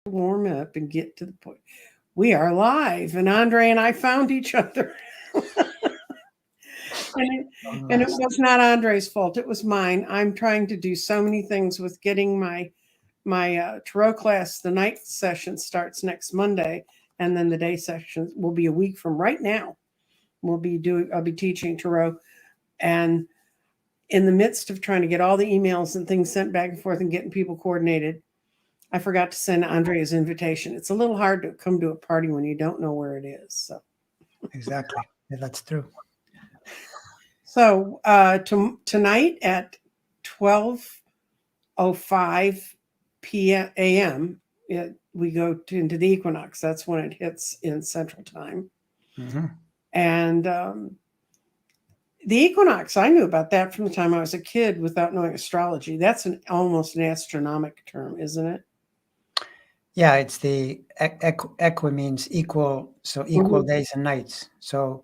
warm up and get to the point. We are live, and Andre and I found each other. And it was not Andre's fault. It was mine. I'm trying to do so many things with getting my tarot class. The night session starts next Monday, and then the day session will be a week from right now. I'll be teaching tarot, and in the midst of trying to get all the emails and things sent back and forth and getting people coordinated, I forgot to send Andre his invitation. It's a little hard to come to a party when you don't know where it is. So exactly, yeah, that's true. So tonight at 12:05 a.m. We go into the equinox. That's when it hits in Central Time. Mm-hmm. And the equinox, I knew about that from the time I was a kid without knowing astrology. That's almost an astronomic term, isn't it? Yeah, it's the equi means equal, so equal days and nights. So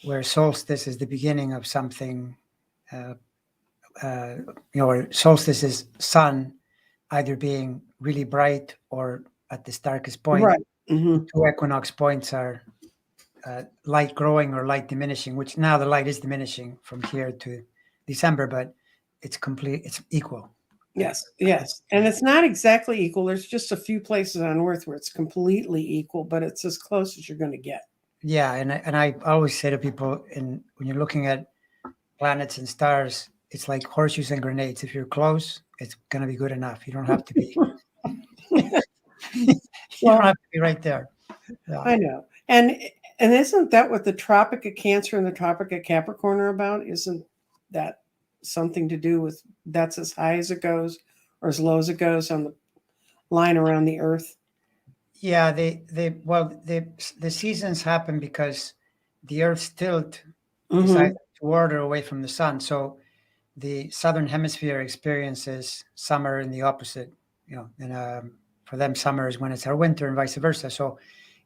where solstice is the beginning of something, solstice is sun either being really bright or at the darkest point. Right. Mm-hmm. The two equinox points are light growing or light diminishing, which now the light is diminishing from here to December, but it's equal. Yes. And it's not exactly equal. There's just a few places on Earth where it's completely equal, but it's as close as you're going to get. Yeah, and I always say to people, when you're looking at planets and stars, it's like horseshoes and grenades. If you're close, it's going to be good enough. You don't have to be. You don't have to be right there. Yeah. I know. And isn't that what the Tropic of Cancer and the Tropic of Capricorn are about? Isn't that something to do with that's as high as it goes or as low as it goes on the line around the Earth? Yeah, the seasons happen because the Earth's tilt is either toward or away from the sun. So the southern hemisphere experiences summer in the opposite. And for them, summer is when it's our winter, and vice versa. So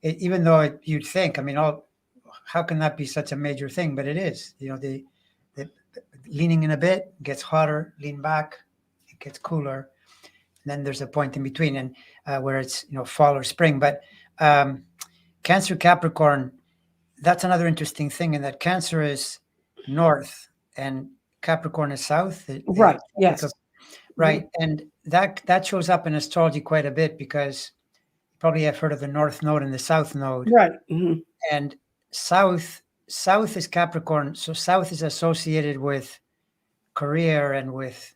even though you'd think, how can that be such a major thing? But it is. The leaning in a bit gets hotter, lean back, it gets cooler. And then there's a point in between, and where it's fall or spring. But Cancer Capricorn, that's another interesting thing, in that Cancer is north and Capricorn is south. Right. Yes. Right. And that shows up in astrology quite a bit, because you probably have heard of the North Node and the South Node. Right. Mm-hmm. And south is Capricorn. So south is associated with career and with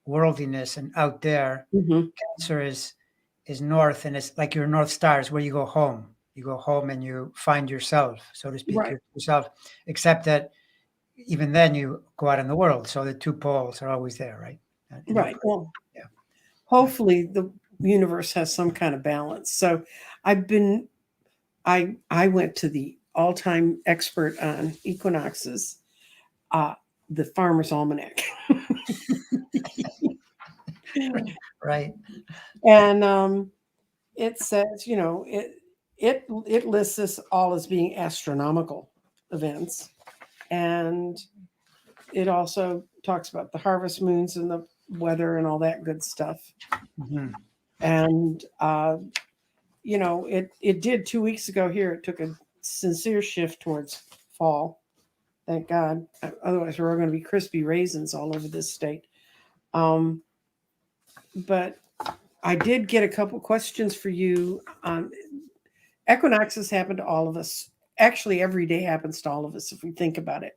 worldliness and out there. Cancer is north, and it's like your North Star is where you go home. You go home and you find yourself, so to speak, yourself, except that even then you go out in the world. So the two poles are always there, right? Right. Well, yeah. Hopefully the universe has some kind of balance. So I went to the all-time expert on equinoxes, the Farmer's Almanac. Right. And it says, it lists us all as being astronomical events. And it also talks about the harvest moons and the weather and all that good stuff. Mm-hmm. And, it did 2 weeks ago here. It took a sincere shift towards fall. Thank God. Otherwise, we're all going to be crispy raisins all over this state. But I did get a couple questions for you. Equinoxes happen to all of us. Actually, every day happens to all of us if we think about it.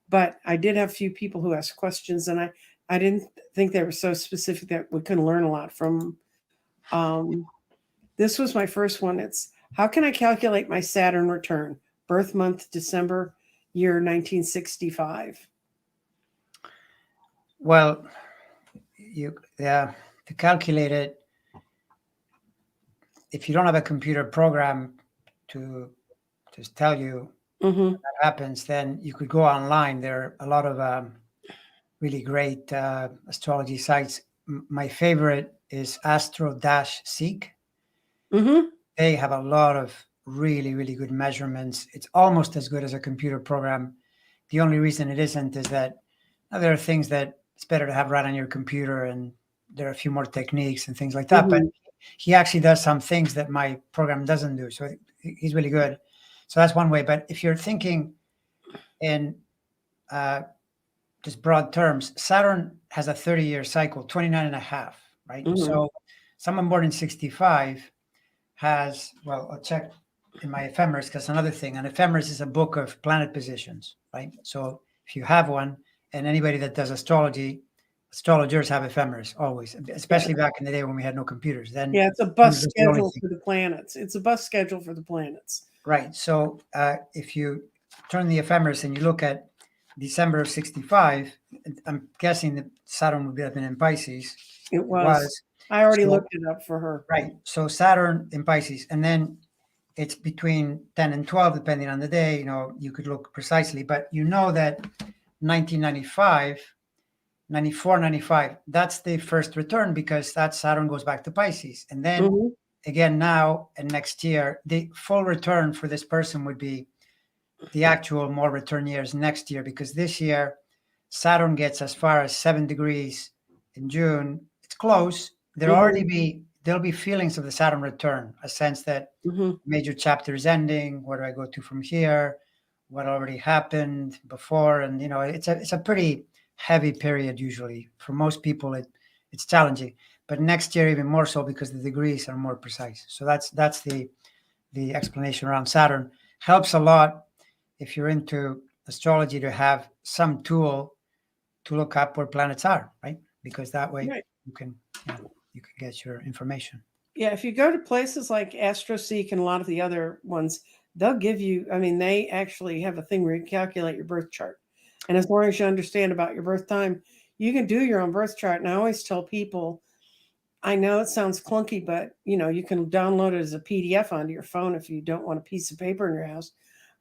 But I did have a few people who asked questions, and I didn't think they were so specific that we couldn't learn a lot from. This was my first one. It's, how can I calculate my Saturn return? Birth month, December, year 1965. Well, to calculate it, if you don't have a computer program to just tell you what happens, then you could go online. There are a lot of really great astrology sites. My favorite is Astro-Seek. They have a lot of really, really good measurements. It's almost as good as a computer program. The only reason it isn't is that there are things that it's better to have right on your computer, and there are a few more techniques and things like that. But he actually does some things that my program doesn't do. So he's really good. So that's one way. But if you're thinking in just broad terms, Saturn has a 30-year cycle, 29 and a half, right? Mhm. So someone born in 65 has, well, I'll check in my ephemeris because another thing. An ephemeris is a book of planet positions, right? So if you have one, and anybody that does astrology, astrologers have ephemeris always, especially back in the day when we had no computers. Then Yeah, it's a bus was the only schedule thing. for the planets. It's a bus schedule for the planets. Right. So if you turn the ephemeris and you look at December of 65, I'm guessing that Saturn would have been in Pisces. It was. I already looked it up for her. Right. So Saturn in Pisces, and then it's between 10 and 12, depending on the day. You know, you could look precisely, but you know that 1995, 94, 95, that's the first return because that Saturn goes back to Pisces. And then Mhm. again, now and next year, the full return for this person would be the actual more return years next year, because this year Saturn gets as far as 7 degrees in June. It's close. There'll be feelings of the Saturn return, a sense that Mhm. major chapter is ending. Where do I go to from here? What already happened before? And you know, it's a pretty heavy period usually. For most people it's challenging. But next year even more so because the degrees are more precise. So that's the explanation around Saturn. Helps a lot if you're into astrology to have some tool to look up where planets are, right? Because that way Right. you can you can get your information. Yeah, if you go to places like AstroSeek and a lot of the other ones, they'll give you, I mean, they actually have a thing where you calculate your birth chart. And as long as you understand about your birth time, you can do your own birth chart. And I always tell people, I know it sounds clunky, but you can download it as a PDF onto your phone if you don't want a piece of paper in your house.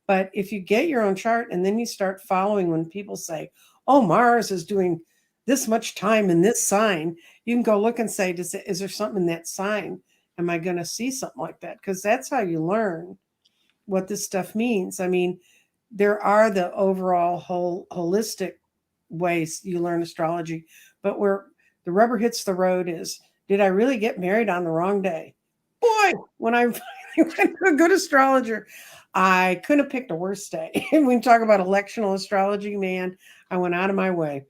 But if you get your own chart and then you start following when people say, oh, Mars is doing this much time in this sign, you can go look and say, is there something in that sign? Am I going to see something like that? Because that's how you learn what this stuff means. I mean, there are the overall holistic ways you learn astrology, but where the rubber hits the road is, did I really get married on the wrong day? Boy, when I went to a good astrologer, I couldn't have picked a worse day. And when we talk about electional astrology, man, I went out of my way.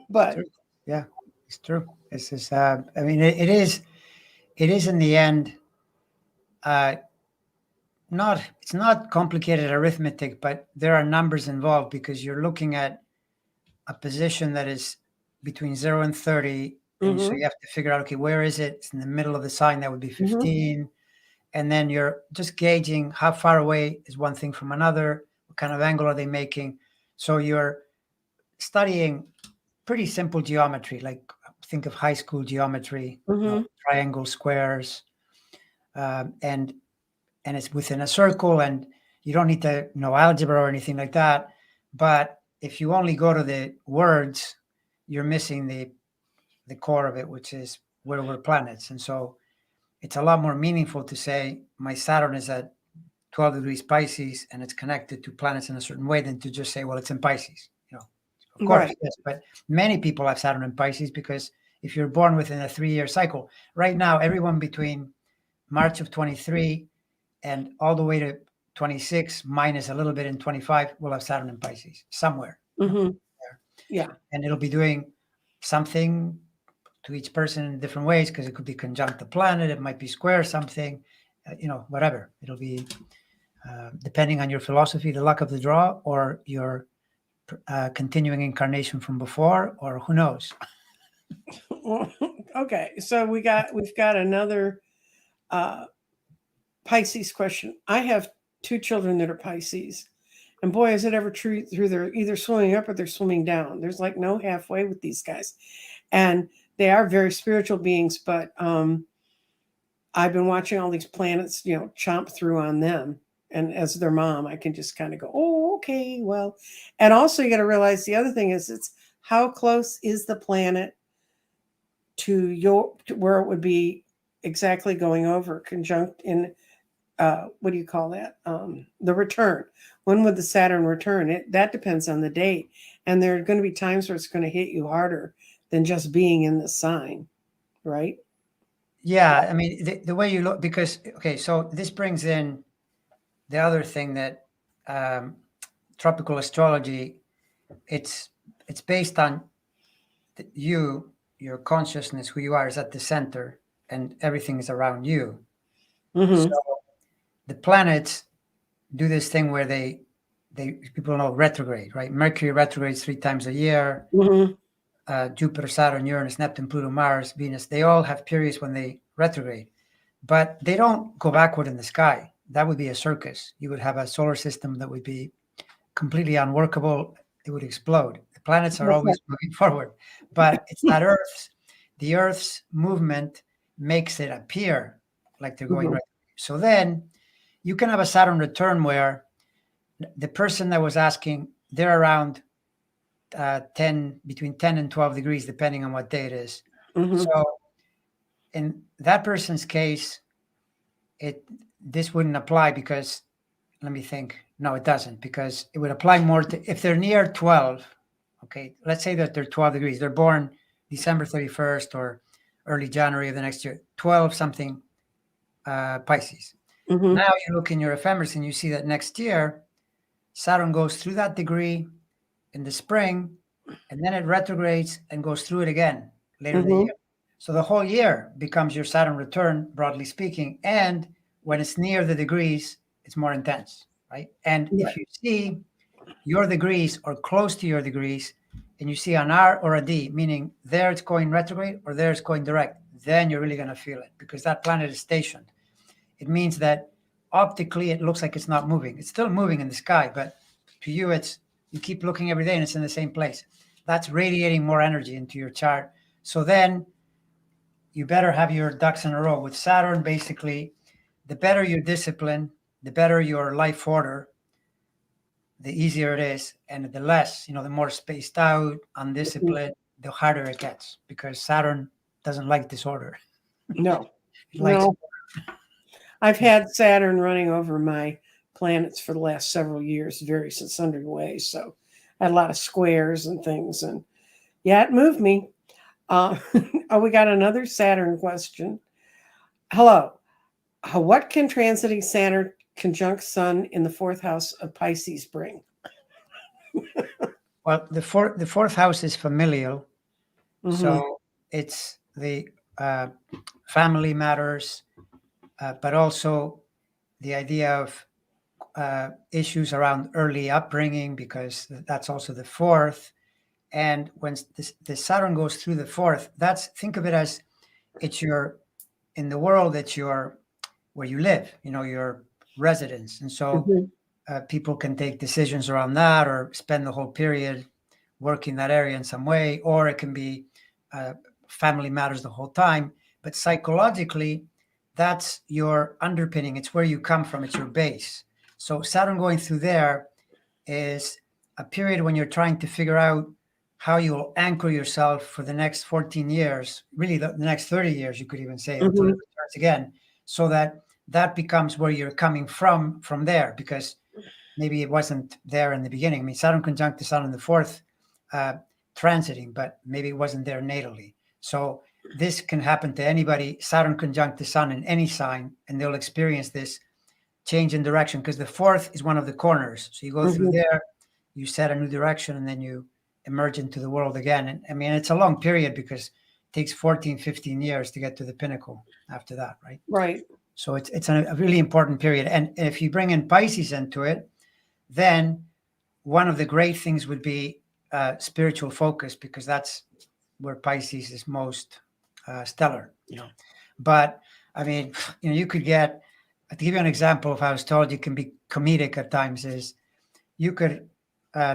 But Yeah, it's true. This is I mean it is in the end uh it's not complicated arithmetic, but there are numbers involved because you're looking at a position that is between 0 and 30. And so mhm, you have to figure out, okay, where is it? It's in the middle of the sign. That would be mhm, 15. And then you're just gauging how far away is one thing from another. What kind of angle are they making? So you're studying pretty simple geometry, like think of high school geometry, mhm. triangle, squares, and it's within a circle, and you don't need to know algebra or anything like that. But if you only go to the words, you're missing the core of it, which is where we're planets. And so it's a lot more meaningful to say my Saturn is at 12 degrees Pisces and it's connected to planets in a certain way than to just say, well, it's in Pisces. Of course, Right. yes. But many people have Saturn in Pisces because if you're born within a 3-year cycle, right now, everyone between March of 23 and all the way to 26 minus a little bit in 25 will have Saturn in Pisces somewhere. Mhm. There. Yeah. And it'll be doing something to each person in different ways because it could be conjunct the planet, it might be square something, whatever. It'll be depending on your philosophy, the luck of the draw, or your continuing incarnation from before, or who knows. Okay. So we've got another uh Pisces question. I have two children that are Pisces. And boy, is it ever true through they're either swimming up or they're swimming down. There's like no halfway with these guys. And they are very spiritual beings, but I've been watching all these planets, chomp through on them. And as their mom, I can just kind of go, oh, okay, well. And also you got to realize the other thing is it's how close is the planet to where it would be exactly going over conjunct in what do you call that? The return. When would the Saturn return? That depends on the date. And there are going to be times where it's going to hit you harder than just being in the sign, right? Yeah, I mean, the way you look, because, okay, so this brings in the other thing that um, tropical astrology, it's based on you, your consciousness, who you are, is at the center, and everything is around you. So Mm-hmm. the planets do this thing where they people know retrograde, right? Mercury retrogrades 3 times a year. Mm-hmm. Jupiter, Saturn, Uranus, Neptune, Pluto, Mars, Venus, they all have periods when they retrograde, but they don't go backward in the sky. That would be a circus. You would have a solar system that would be completely unworkable. It would explode. The planets are always moving forward, but it's that the Earth's movement makes it appear like they're going Mm-hmm. right. So then you can have a Saturn return where the person that was asking, they're around 10, between 10 and 12 degrees, depending on what day it is. Mm-hmm. So in that person's case, this wouldn't apply because, let me think. No, it doesn't, because it would apply more to if they're near 12. Okay, let's say that they're 12 degrees. They're born December 31st or early January of the next year, 12 something Pisces. Mm-hmm. Now you look in your ephemeris and you see that next year, Saturn goes through that degree in the spring, and then it retrogrades and goes through it again later in the Mm-hmm. year. So the whole year becomes your Saturn return, broadly speaking. And when it's near the degrees, it's more intense, right? And if Right. you see your degrees or close to your degrees, and you see an R or a D, meaning there it's going retrograde or there it's going direct, then you're really going to feel it because that planet is stationed. It means that optically it looks like it's not moving. It's still moving in the sky, but to you, you keep looking every day and it's in the same place. That's radiating more energy into your chart. So then you better have your ducks in a row. With Saturn, basically, the better your discipline, the better your life order, the easier it is. And the less, the more spaced out, undisciplined, the harder it gets because Saturn doesn't like disorder. No. It likes, No. I've had Saturn running over my planets for the last several years, various and sundry ways. So I had a lot of squares and things. And yeah, it moved me. Oh, we got another Saturn question. Hello. What can transiting Saturn conjunct Sun in the fourth house of Pisces bring? well, the fourth house is familial. Mm-hmm. So it's the family matters, but also the idea of issues around early upbringing, because that's also the fourth. And when the Saturn goes through the fourth, think of it as it's in the world, it's where you live, your residence. And so Mm-hmm. people can take decisions around that or spend the whole period working that area in some way, or it can be family matters the whole time. But psychologically, that's your underpinning. It's where you come from. It's your base. So Saturn going through there is a period when you're trying to figure out how you'll anchor yourself for the next 14 years, really the next 30 years, you could even say, until it Mm-hmm. returns again, so that becomes where you're coming from there, because maybe it wasn't there in the beginning. I mean, Saturn conjunct the Sun in the fourth, uh, transiting, but maybe it wasn't there natally. So this can happen to anybody. Saturn conjunct the Sun in any sign, and they'll experience this change in direction because the fourth is one of the corners. So you go through Mm-hmm. there, you set a new direction, and then you emerge into the world again. And I mean, it's a long period because it takes 14, 15 years to get to the pinnacle after that, right? Right. So it's a really important period. And if you bring in Pisces into it, then one of the great things would be spiritual focus, because that's where Pisces is most stellar, But I mean, you could get, to give you an example of how astrology can be comedic at times, is you could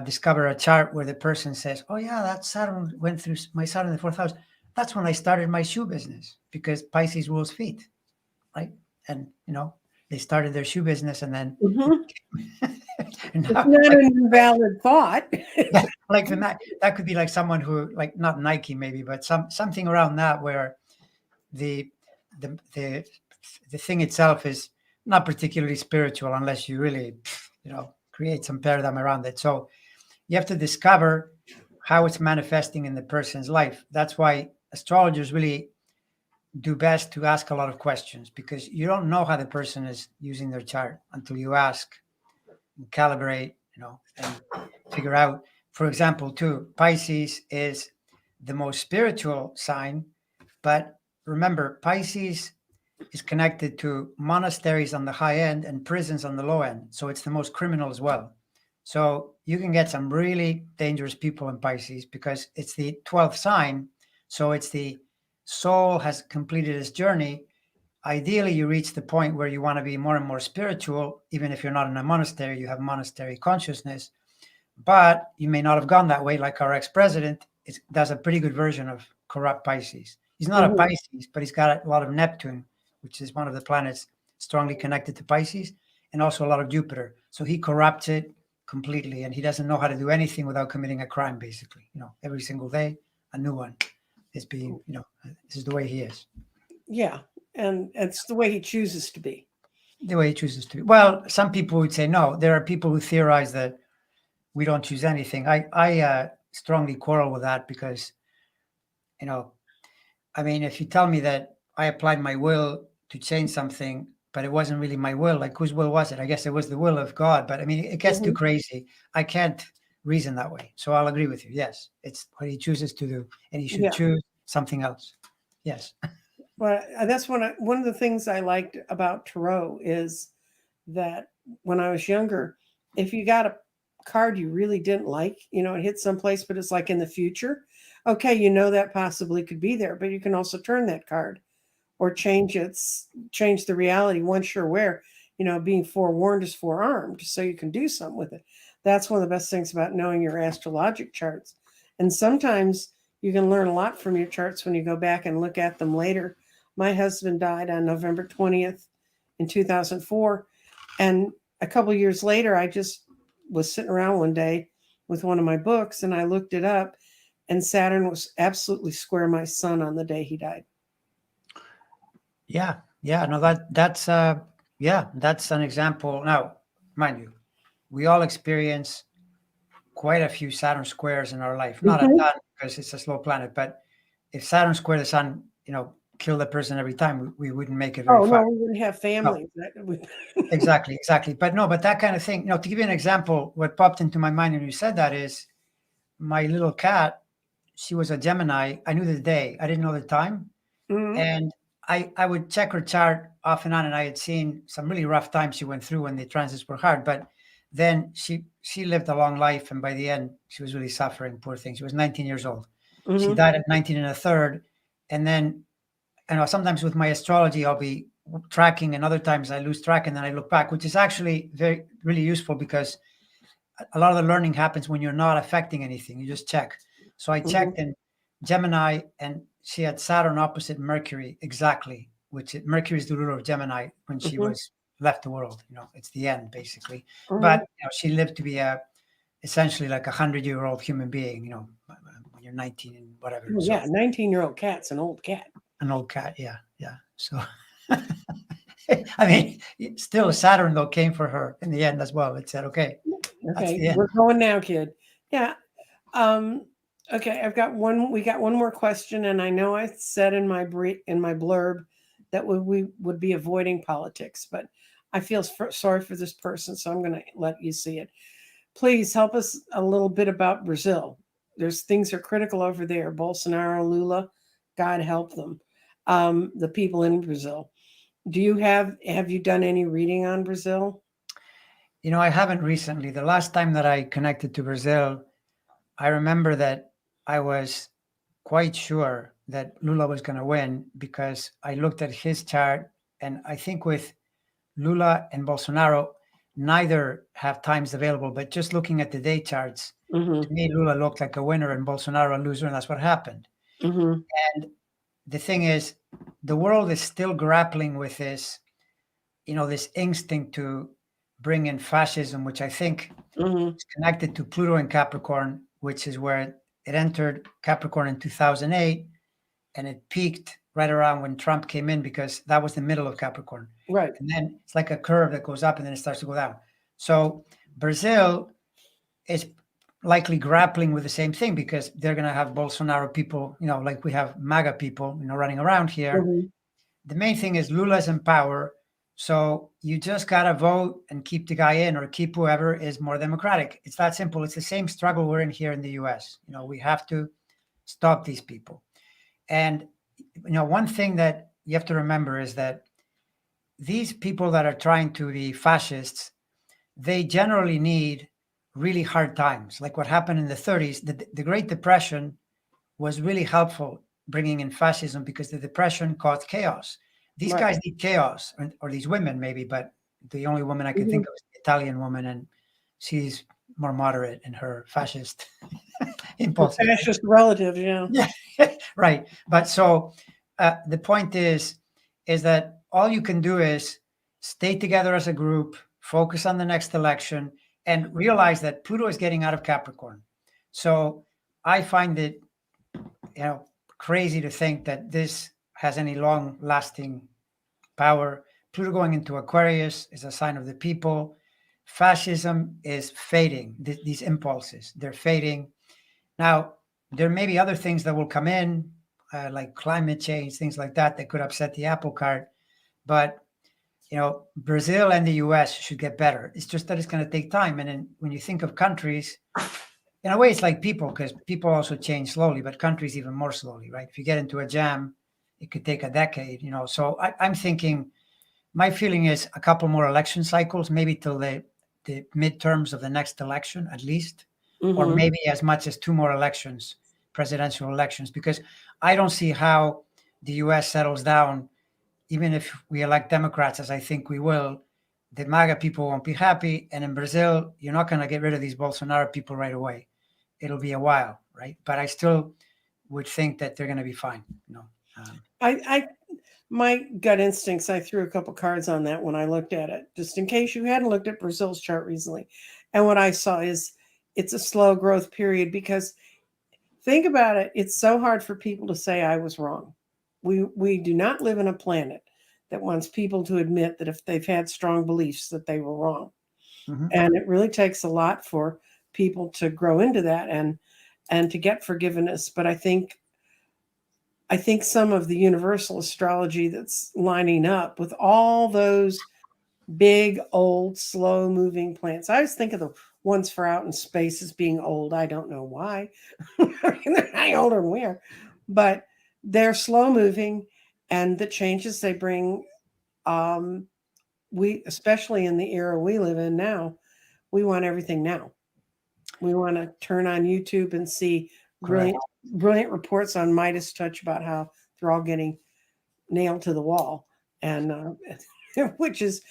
discover a chart where the person says, "Oh yeah, that Saturn went through my Saturn in the fourth house. That's when I started my shoe business because Pisces rules feet, right?" And they started their shoe business, and then Mm-hmm. and It's now, not an invalid thought. like that could be like someone who, like, not Nike maybe, but something around that, where the the the the thing itself is not particularly spiritual unless you really create some paradigm around it. So you have to discover how it's manifesting in the person's life. That's why astrologers really do best to ask a lot of questions, because you don't know how the person is using their chart until you ask and calibrate, and figure out. For example, too, Pisces is the most spiritual sign, but remember, Pisces is connected to monasteries on the high end and prisons on the low end. So it's the most criminal as well. So you can get some really dangerous people in Pisces because it's the 12th sign. So it's the soul has completed its journey. Ideally, you reach the point where you want to be more and more spiritual. Even if you're not in a monastery, you have monastery consciousness, but you may not have gone that way. Like our ex-president does a pretty good version of corrupt Pisces. He's not a Pisces, but he's got a lot of Neptune, which is one of the planets strongly connected to Pisces, and also a lot of Jupiter. So he corrupts it completely, and he doesn't know how to do anything without committing a crime, basically. Every single day, a new one is being, this is the way he is. Yeah. And it's the way he chooses to be. The way he chooses to be. Well, some people would say no. There are people who theorize that we don't choose anything. I strongly quarrel with that because, if you tell me that I applied my will to change something, but it wasn't really my will, like whose will was it? I guess it was the will of God, but it gets too crazy. I can't reason that way. So I'll agree with you. Yes, it's what he chooses to do, and he should choose something else. Yes. Well, that's one of the things I liked about tarot is that when I was younger, if you got a card you really didn't like, it hit someplace, but it's like in the future. Okay, that possibly could be there, but you can also turn that card or change the reality once you're aware. Being forewarned is forearmed, so you can do something with it. That's one of the best things about knowing your astrologic charts. And sometimes you can learn a lot from your charts when you go back and look at them later. My husband died on November 20th in 2004. And a couple of years later, I just was sitting around one day with one of my books and I looked it up, and Saturn was absolutely square my sun on the day he died. Yeah. No, that's an example. Now, mind you, we all experience quite a few Saturn squares in our life. Not a ton because it's a slow planet, but if Saturn squared the sun, killed a person every time, we wouldn't make it very far. No, we wouldn't have families. No. Exactly. But that kind of thing. To give you an example, what popped into my mind when you said that is my little cat. She was a Gemini. I knew the day. I didn't know the time. And I would check her chart off and on, and I had seen some really rough times she went through when the transits were hard. But then she lived a long life, and by the end, she was really suffering. Poor thing. She was 19 years old. She died at 19 and a third. And then, sometimes with my astrology, I'll be tracking, and other times I lose track, and then I look back, which is actually really useful because a lot of the learning happens when you're not affecting anything. You just check. So I checked in Gemini, and she had Saturn opposite Mercury exactly, which Mercury is the ruler of Gemini when she was left the world. It's the end basically. But she lived to be essentially like 100-year-old human being. When you're 19 and whatever. Oh, yeah, 19-year-old cat's an old cat. An old cat, yeah. So, still Saturn though came for her in the end as well. It said, "Okay, we're going now, kid." Yeah. Okay, I've got one. We got one more question, and I know I said in my blurb that we would be avoiding politics, but I feel sorry for this person, so I'm going to let you see it. Please help us a little bit about Brazil. Things are critical over there. Bolsonaro, Lula, God help them. The people in Brazil. Have you done any reading on Brazil? I haven't recently. The last time that I connected to Brazil, I remember that I was quite sure that Lula was going to win because I looked at his chart, and I think with Lula and Bolsonaro, neither have times available, but just looking at the day charts, to me, Lula looked like a winner and Bolsonaro a loser, and that's what happened. And the thing is, the world is still grappling with this, this instinct to bring in fascism, which I think is connected to Pluto and Capricorn, which is where it entered Capricorn in 2008, and it peaked right around when Trump came in because that was the middle of Capricorn. Right. And then it's like a curve that goes up and then it starts to go down. So Brazil is likely grappling with the same thing because they're going to have Bolsonaro people, like we have MAGA people, running around here. Mhm. The main thing is Lula's in power. So you just got to vote and keep the guy in or keep whoever is more democratic. It's that simple. It's the same struggle we're in here in the US. We have to stop these people. And, one thing that you have to remember is that these people that are trying to be fascists, they generally need really hard times. Like what happened in the 30s, the Great Depression was really helpful bringing in fascism because the Depression caused chaos. These Right. guys need chaos, or these women maybe, but the only woman I could think of is the Italian woman, and she's more moderate in her fascist Her impulses. fascist relative, yeah. Yeah, right. But so the point is that all you can do is stay together as a group, focus on the next election, and realize that Pluto is getting out of Capricorn. So I find it, crazy to think that this has any long-lasting power. Pluto going into Aquarius is a sign of the people. Fascism is fading. These impulses, they're fading. Now, there may be other things that will come in, like climate change, things like that could upset the apple cart. But, Brazil and the US should get better. It's just that it's going to take time. And then when you think of countries, in a way, it's like people, because people also change slowly, but countries even more slowly, right? If you get into a jam, it could take a decade, So I'm thinking, my feeling is a couple more election cycles, maybe till the midterms of the next election, at least, or Mhm. maybe as much as two more elections, presidential elections, because I don't see how the US settles down, even if we elect Democrats, as I think we will. The MAGA people won't be happy. And in Brazil, you're not going to get rid of these Bolsonaro people right away. It'll be a while, right? But I still would think that they're going to be fine. I my gut instincts, I threw a couple cards on that when I looked at it, just in case you hadn't looked at Brazil's chart recently. And what I saw is it's a slow growth period because think about it, it's so hard for people to say I was wrong. We do not live in a planet that wants people to admit that if they've had strong beliefs that they were wrong. Mhm. And it really takes a lot for people to grow into that and to get forgiveness. But I think some of the universal astrology that's lining up with all those big, old, slow moving plants. I always think of the ones for out in space as being old. I don't know why. I mean, they're not older than we are, but they're slow moving, and the changes they bring, um, we, especially in the era we live in now, we want everything now. We want to turn on YouTube and see Correct. brilliant reports on Midas Touch about how they're all getting nailed to the wall, and which is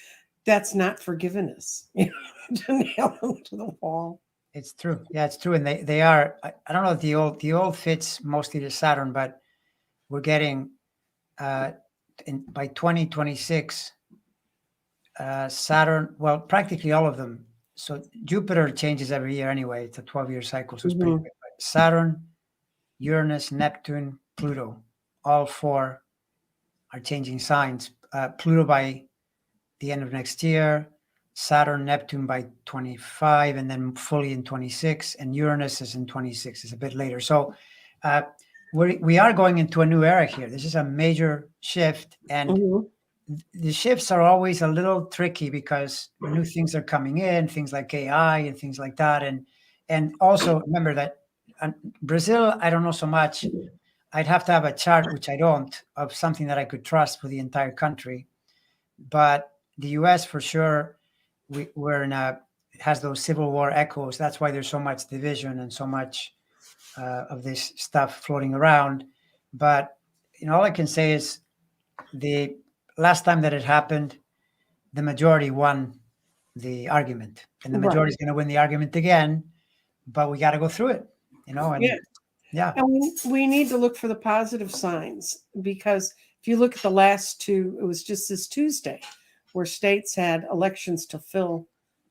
that's not forgiveness, to nail them to the wall. It's true. Yeah, it's true. And they are, I don't know if the old fits mostly to Saturn, but we're getting, by 2026, Saturn, well, practically all of them. So Jupiter changes every year anyway. It's a 12-year cycle, so it's pretty Mhm. quick. But Saturn, Uranus, Neptune, Pluto, all four are changing signs. Pluto by the end of next year, Saturn, Neptune by 25, and then fully in 26, and Uranus is in 26. It's a bit later. So uh, we are going into a new era here. This is a major shift, and Mhm. the shifts are always a little tricky because new things are coming in, things like AI and things like that. And also remember that Brazil, I don't know so much. I'd have to have a chart, which I don't, of something that I could trust for the entire country. But the US for sure, we're in a has those civil war echoes. That's why there's so much division and so much of this stuff floating around. But all I can say is the last time that it happened, the majority won the argument, and the Right. majority is going to win the argument again. But we got to go through it, Yeah. and yeah. And we need to look for the positive signs because if you look at the last two, it was just this Tuesday where states had elections to fill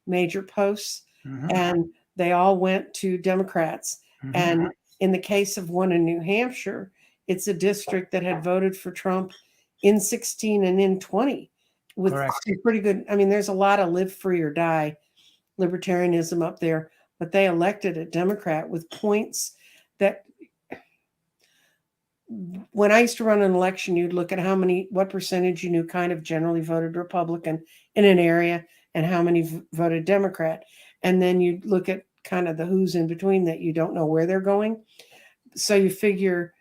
major posts, Mhm. and they all went to Democrats. Mhm. And in the case of one in New Hampshire, it's a district that had voted for Trump in 16 and in 20 with Correct. some pretty good. I mean, there's a lot of live free or die libertarianism up there, but they elected a Democrat with points that, when I used to run an election, you'd look at what percentage you knew kind of generally voted Republican in an area and how many voted Democrat. And then you'd look at kind of the who's in between that you don't know where they're going. So you figure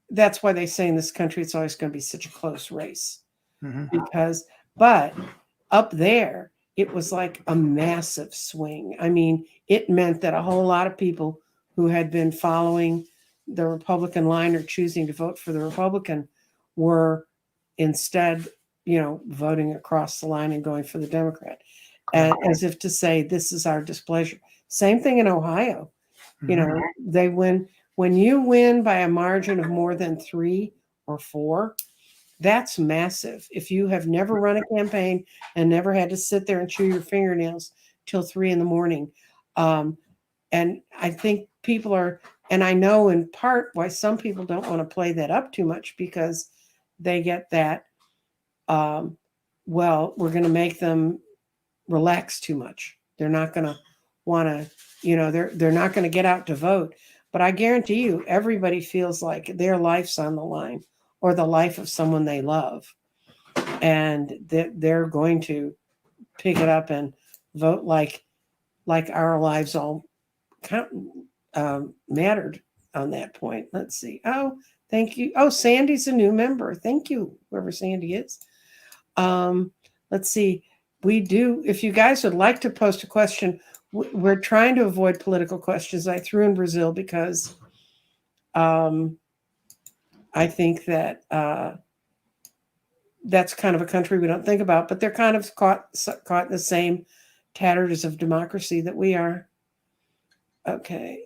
that's why they say in this country it's always going to be such a close race. But up there, it was like a massive swing. I mean, it meant that a whole lot of people who had been following the Republican line or choosing to vote for the Republican were instead, voting across the line and going for the Democrat, and as if to say, this is our displeasure. Same thing in Ohio. They win. When you win by a margin of more than 3 or 4, that's massive. If you have never run a campaign and never had to sit there and chew your fingernails till 3 a.m, and I think people are, and I know in part why some people don't want to play that up too much, because they get that, well, we're going to make them relax too much. They're not going to want to, they're not going to get out to vote. But I guarantee you, everybody feels like their life's on the line, or the life of someone they love, and they're going to pick it up and vote like our lives all mattered on that point. Let's see. Oh, thank you. Oh, Sandy's a new member. Thank you, whoever Sandy is. Let's see. We do, if you guys would like to post a question, we're trying to avoid political questions. I threw in Brazil because I think that that's kind of a country we don't think about, but they're kind of caught in the same tatters of democracy that we are. Okay.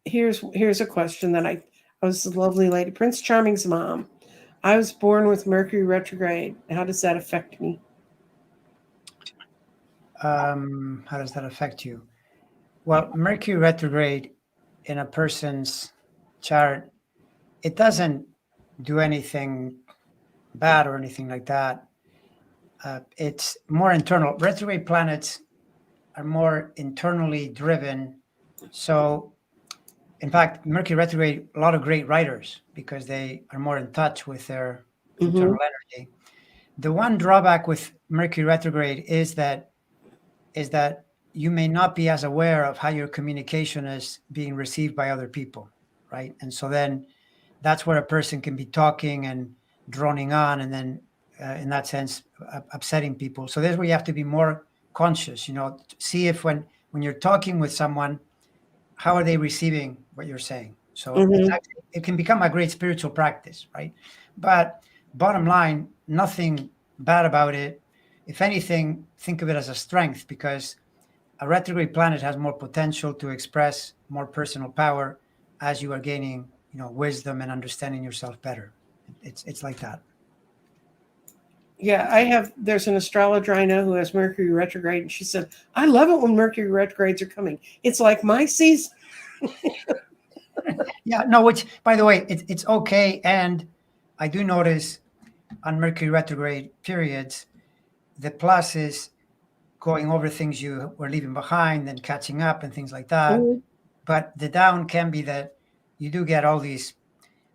Here's a question that I was a lovely lady. Prince Charming's mom. I was born with Mercury retrograde. How does that affect me? How does that affect you? Well, Mercury retrograde in a person's chart, it doesn't do anything bad or anything like that. It's more internal. Retrograde planets are more internally driven. So, in fact, Mercury retrograde, a lot of great writers, because they are more in touch with their internal energy. The one drawback with Mercury retrograde is that you may not be as aware of how your communication is being received by other people, right? And so then that's where a person can be talking and droning on, and then in that sense upsetting people. So there's where you have to be more conscious, see if when you're talking with someone, how are they receiving what you're saying? So it can become a great spiritual practice, right? But bottom line, nothing bad about it. If anything, think of it as a strength, because a retrograde planet has more potential to express more personal power as you are gaining, wisdom and understanding yourself better. It's like that. Yeah, there's an astrologer I know who has Mercury retrograde, and she said, I love it when Mercury retrogrades are coming. It's like my season. Yeah, no, which, by the way, it's okay. And I do notice on Mercury retrograde periods, the plus is going over things you were leaving behind and catching up and things like that. But the down can be that you do get all these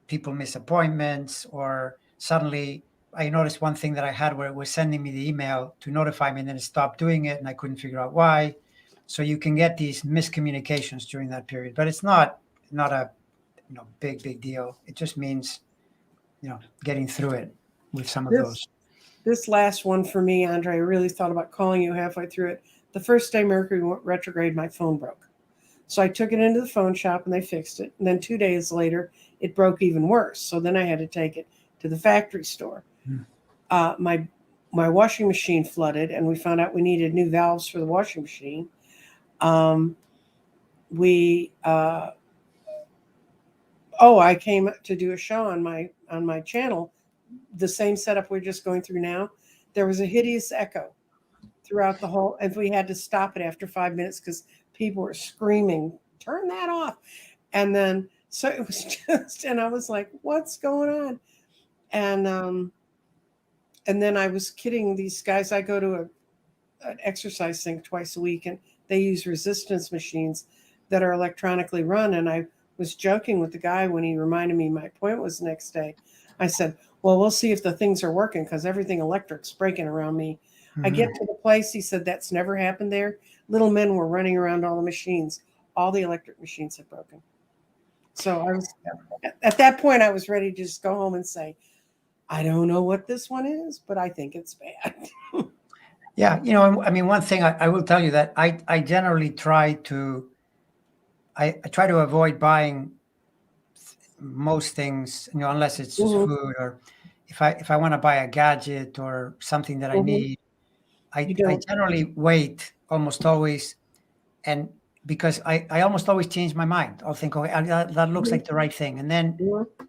people miss appointments, or suddenly I noticed one thing that I had where it was sending me the email to notify me, and then it stopped doing it, and I couldn't figure out why. So you can get these miscommunications during that period, but it's not a big deal. It just means getting through it with some of those. This last one for me, Andre, I really thought about calling you halfway through it. The first day Mercury went retrograde, my phone broke. So I took it into the phone shop and they fixed it. And then 2 days later, it broke even worse. So then I had to take it to the factory store. My washing machine flooded, and we found out we needed new valves for the washing machine. I came to do a show on my channel, the same setup we're just going through now. There was a hideous echo throughout the whole, and we had to stop it after 5 minutes because people were screaming, turn that off. And then, so it was just, and I was like, what's going on? And then I was kidding these guys. I go to an exercise thing twice a week, and they use resistance machines that are electronically run. And I was joking with the guy when he reminded me my appointment was the next day. I said, well, we'll see if the things are working because everything electric's breaking around me. I get to the place. He said, that's never happened there. Little men were running around all the machines. All the electric machines had broken. So I was, at that point, I was ready to just go home and say, I don't know what this one is, but I think it's bad. Yeah, I mean, one thing I will tell you that I generally try to I try to avoid buying most things, unless it's just food, or if I want to buy a gadget or something that I need, I generally wait almost always, and because I almost always change my mind. I'll think, okay, that looks like the right thing, and then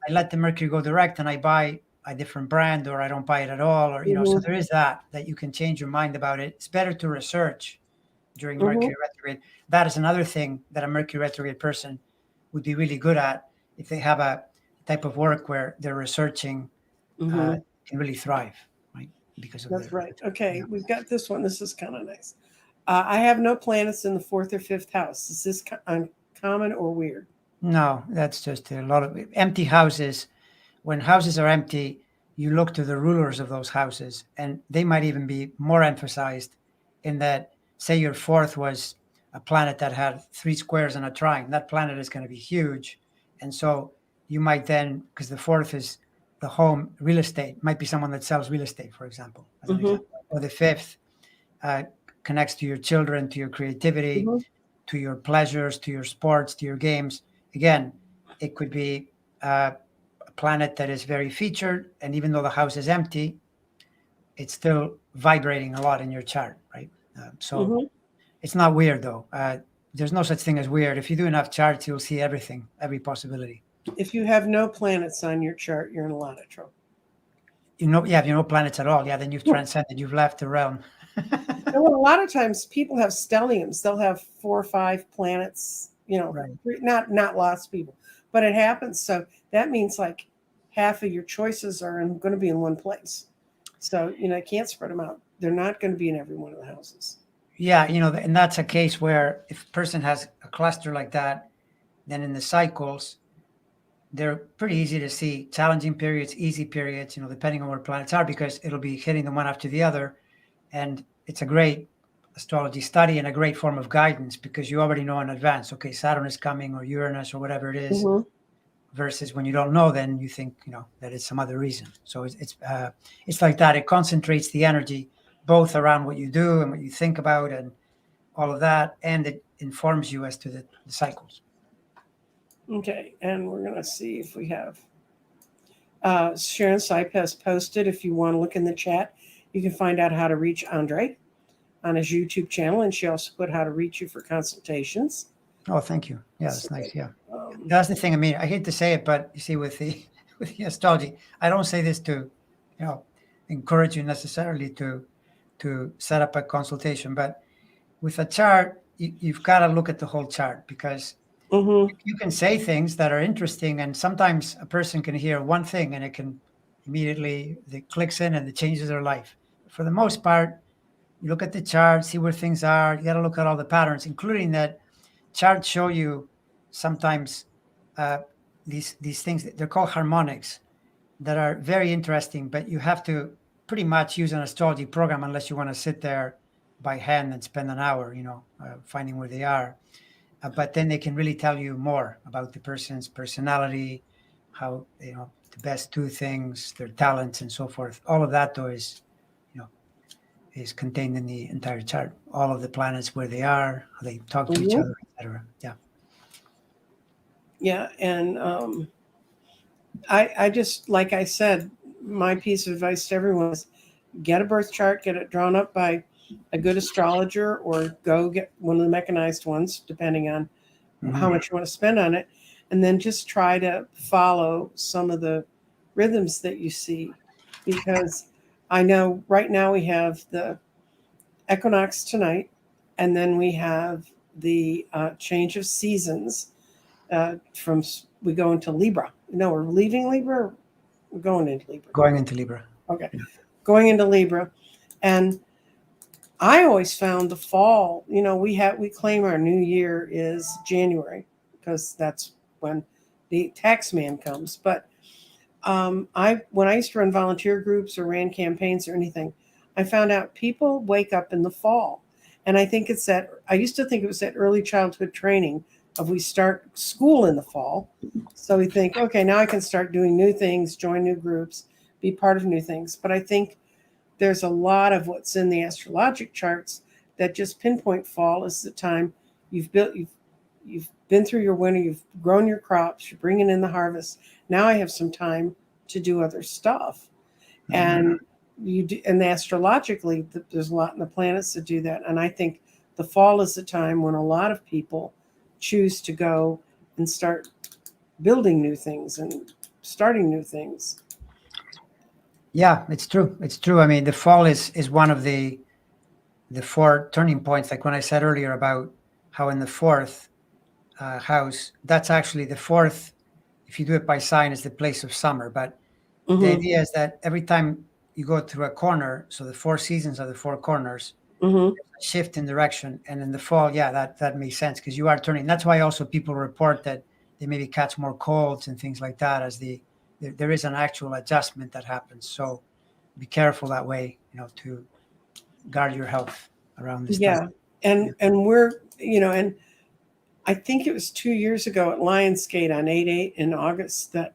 I let the Mercury go direct, and I buy a different brand, or I don't buy it at all, or so there is that you can change your mind about it. It's better to research during Mercury retrograde. That is another thing that a Mercury retrograde person would be really good at. If they have a type of work where they're researching, can really thrive, right? Because of that's right. Okay, we've got this one. This is kind of nice. I have no planets in the 4th or 5th house. Is this uncommon or weird? No, that's just a lot of empty houses. When houses are empty, you look to the rulers of those houses, and they might even be more emphasized in that, say your 4th was a planet that had 3 squares and a trine. That planet is going to be huge. And so you might then, because the 4th is the home real estate, might be someone that sells real estate, for example, as an example. Or the 5th connects to your children, to your creativity, to your pleasures, to your sports, to your games. Again, it could be a planet that is very featured, and even though the house is empty, it's still vibrating a lot in your chart, right? So it's not weird, though. There's no such thing as weird. If you do enough charts, you'll see everything, every possibility. If you have no planets on your chart, you're in a lot of trouble. If you know planets at all, then you've transcended, you've left the realm. Well, a lot of times people have stelliums. They'll have 4 or 5 planets, Right. not lots of people, but it happens. So that means like half of your choices are going to be in one place. So, you can't spread them out. They're not going to be in every one of the houses. Yeah, and that's a case where if a person has a cluster like that, then in the cycles, they're pretty easy to see challenging periods, easy periods, depending on where planets are, because it'll be hitting them one after the other. And it's a great astrology study and a great form of guidance because you already know in advance, okay, Saturn is coming or Uranus or whatever it is, versus when you don't know, then you think, that it's some other reason. So it's like that. It concentrates the energy both around what you do and what you think about and all of that. And it informs you as to the cycles. Okay, and we're going to see if we have Sharon Sipe has posted. If you want to look in the chat, you can find out how to reach Andre on his YouTube channel, and she also put how to reach you for consultations. Oh, thank you. Yeah, that's nice. Yeah, that's the thing. I mean, I hate to say it, but you see, with the astrology, I don't say this to, encourage you necessarily to set up a consultation, but with a chart, you've got to look at the whole chart because you can say things that are interesting, and sometimes a person can hear one thing and it can immediately it clicks in and it changes their life. For the most part, you look at the chart, see where things are. You got to look at all the patterns, including that charts show you sometimes these things. They're called harmonics that are very interesting, but you have to pretty much use an astrology program unless you want to sit there by hand and spend an hour, finding where they are. But then they can really tell you more about the person's personality, how the best do things, their talents, and so forth. All of that, though, is contained in the entire chart. All of the planets, where they are, how they talk to each other, etc. Yeah. Yeah, and I just, like I said, my piece of advice to everyone is get a birth chart, get it drawn up by a good astrologer, or go get one of the mechanized ones, depending on how much you want to spend on it, and then just try to follow some of the rhythms that you see, because I know right now we have the equinox tonight, and then we have the change of seasons we go into Libra. No, we're leaving Libra. We're going into Libra. Going into Libra. Okay. Yeah. Going into Libra. And I always found the fall, we claim our new year is January because that's when the tax man comes. But when I used to run volunteer groups or ran campaigns or anything, I found out people wake up in the fall. And I think I used to think it was that early childhood training of we start school in the fall. So we think, okay, now I can start doing new things, join new groups, be part of new things. But I think there's a lot of what's in the astrologic charts that just pinpoint fall as the time you've been through your winter, you've grown your crops, you're bringing in the harvest. Now I have some time to do other stuff. And and astrologically, there's a lot in the planets that do that. And I think the fall is the time when a lot of people choose to go and start building new things and starting new things. Yeah, it's true. It's true. I mean, the fall is one of the four turning points. Like when I said earlier about how in the fourth house, that's actually the fourth. If you do it by sign, is the place of summer. But the Mm-hmm. idea is that every time you go through a corner, so the four seasons are the four corners, Mm-hmm. shift in direction. And in the fall, yeah, that makes sense because you are turning. That's why also people report that they maybe catch more colds and things like that as there is an actual adjustment that happens. So be careful that way, to guard your health around this time. Yeah. And and I think it was 2 years ago at Lionsgate on 8/8 in August that